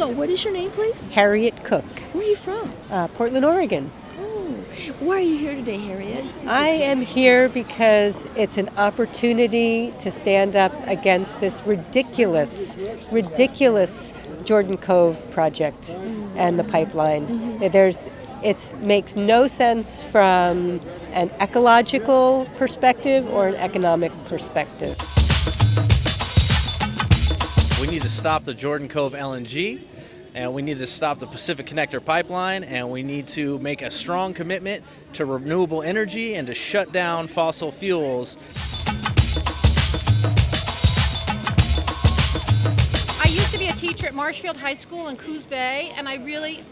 Oh, what is your name, please? Harriet Cook. Where are you from? Portland, Oregon. Oh, why are you here today, Harriet? I am here because it's an opportunity to stand up against this ridiculous Jordan Cove project and the pipeline. It makes no sense from an ecological perspective or an economic perspective. We need to stop the Jordan Cove LNG, and we need to stop the Pacific Connector pipeline, and we need to make a strong commitment to renewable energy and to shut down fossil fuels. I used to be a teacher at Marshfield High School in Coos Bay, and I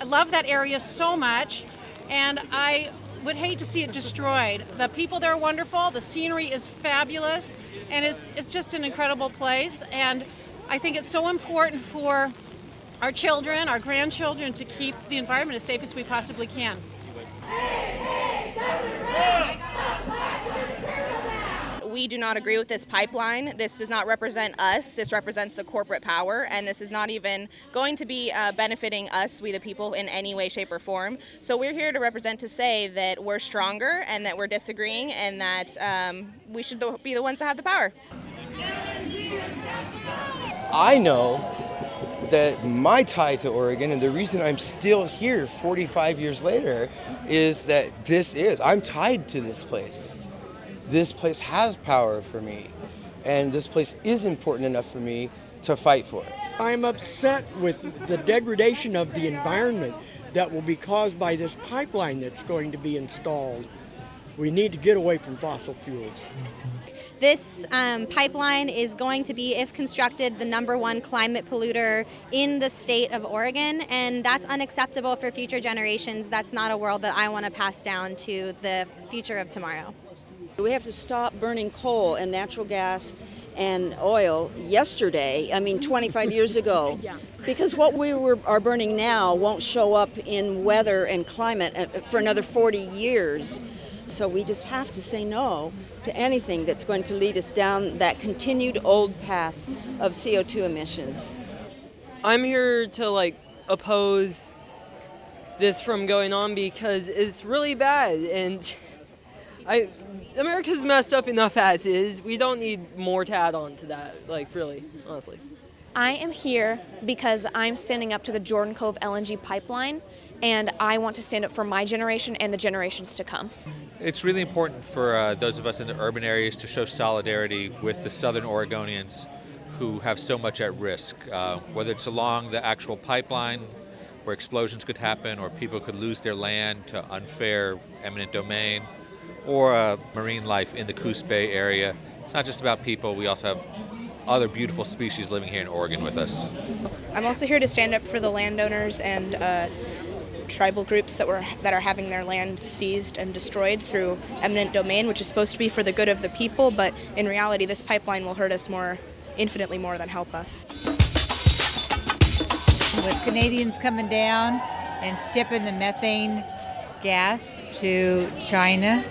love that area so much, and I would hate to see it destroyed. The people there are wonderful, the scenery is fabulous, and it's just an incredible place, and I think it's so important for our children, our grandchildren, to keep the environment as safe as we possibly can. We do not agree with this pipeline. This does not represent us. This represents the corporate power, and this is not even going to be benefiting us, we the people, in any way, shape, or form. So we're here to represent, to say that we're stronger and that we're disagreeing and that we should be the ones that have the power. I know that my tie to Oregon, and the reason I'm still here 45 years later, is that I'm tied to this place. This place has power for me, and this place is important enough for me to fight for it. I'm upset with the degradation of the environment that will be caused by this pipeline that's going to be installed. We need to get away from fossil fuels. This pipeline is going to be, if constructed, the #1 climate polluter in the state of Oregon, and that's unacceptable for future generations. That's not a world that I want to pass down to the future of tomorrow. We have to stop burning coal and natural gas and oil yesterday, 25 years ago, because what we are burning now won't show up in weather and climate for another 40 years. So we just have to say no to anything that's going to lead us down that continued old path of CO2 emissions. I'm here to oppose this from going on because it's really bad, and America's messed up enough as is. We don't need more to add on to that, really, honestly. I am here because I'm standing up to the Jordan Cove LNG pipeline, and I want to stand up for my generation and the generations to come. It's really important for those of us in the urban areas to show solidarity with the southern Oregonians who have so much at risk, whether it's along the actual pipeline where explosions could happen or people could lose their land to unfair eminent domain, or marine life in the Coos Bay area. It's not just about people, we also have other beautiful species living here in Oregon with us. I'm also here to stand up for the landowners and tribal groups that are having their land seized and destroyed through eminent domain, which is supposed to be for the good of the people, but in reality this pipeline will hurt us infinitely more than help us. With Canadians coming down and shipping the methane gas to China,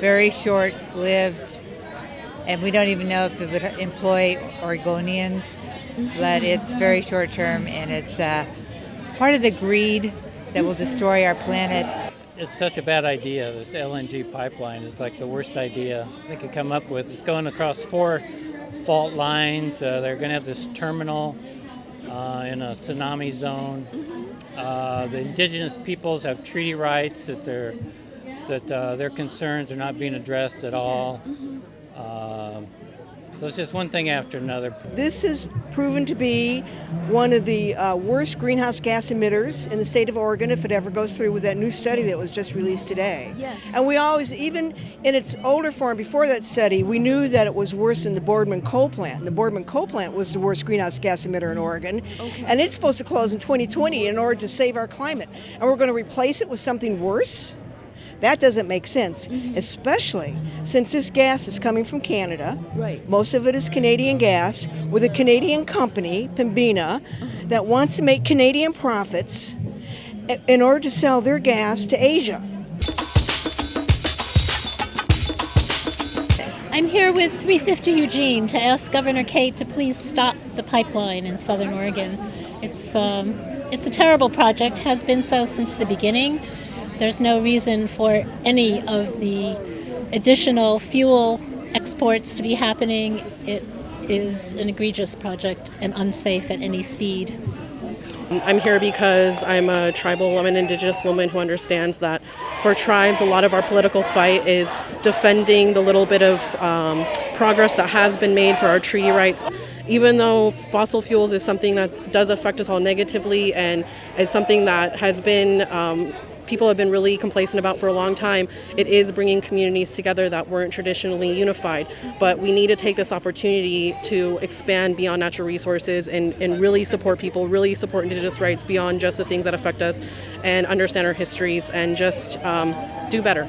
very short-lived, and we don't even know if it would employ Oregonians, but it's very short-term, and it's part of the greed that will destroy our planet. It's such a bad idea. This LNG pipeline is the worst idea they could come up with. It's going across 4 fault lines. They're going to have this terminal in a tsunami zone. The indigenous peoples have treaty rights that their concerns are not being addressed at all. So it's just one thing after another. This has proven to be one of the worst greenhouse gas emitters in the state of Oregon if it ever goes through with that new study that was just released today. Yes. And we always, even in its older form before that study, we knew that it was worse than the Boardman coal plant. The Boardman coal plant was the worst greenhouse gas emitter in Oregon. Okay. And it's supposed to close in 2020 in order to save our climate. And we're going to replace it with something worse? That doesn't make sense, especially since this gas is coming from Canada. Right. Most of it is Canadian gas with a Canadian company, Pembina, that wants to make Canadian profits in order to sell their gas to Asia. I'm here with 350 Eugene to ask Governor Kate to please stop the pipeline in Southern Oregon. It's a terrible project, has been so since the beginning. There's no reason for any of the additional fuel exports to be happening. It is an egregious project and unsafe at any speed. I'm here because I'm an indigenous woman who understands that for tribes, a lot of our political fight is defending the little bit of progress that has been made for our treaty rights. Even though fossil fuels is something that does affect us all negatively and is something that has been people have been really complacent about for a long time, it is bringing communities together that weren't traditionally unified. But we need to take this opportunity to expand beyond natural resources and really support people, really support indigenous rights beyond just the things that affect us, and understand our histories and just do better.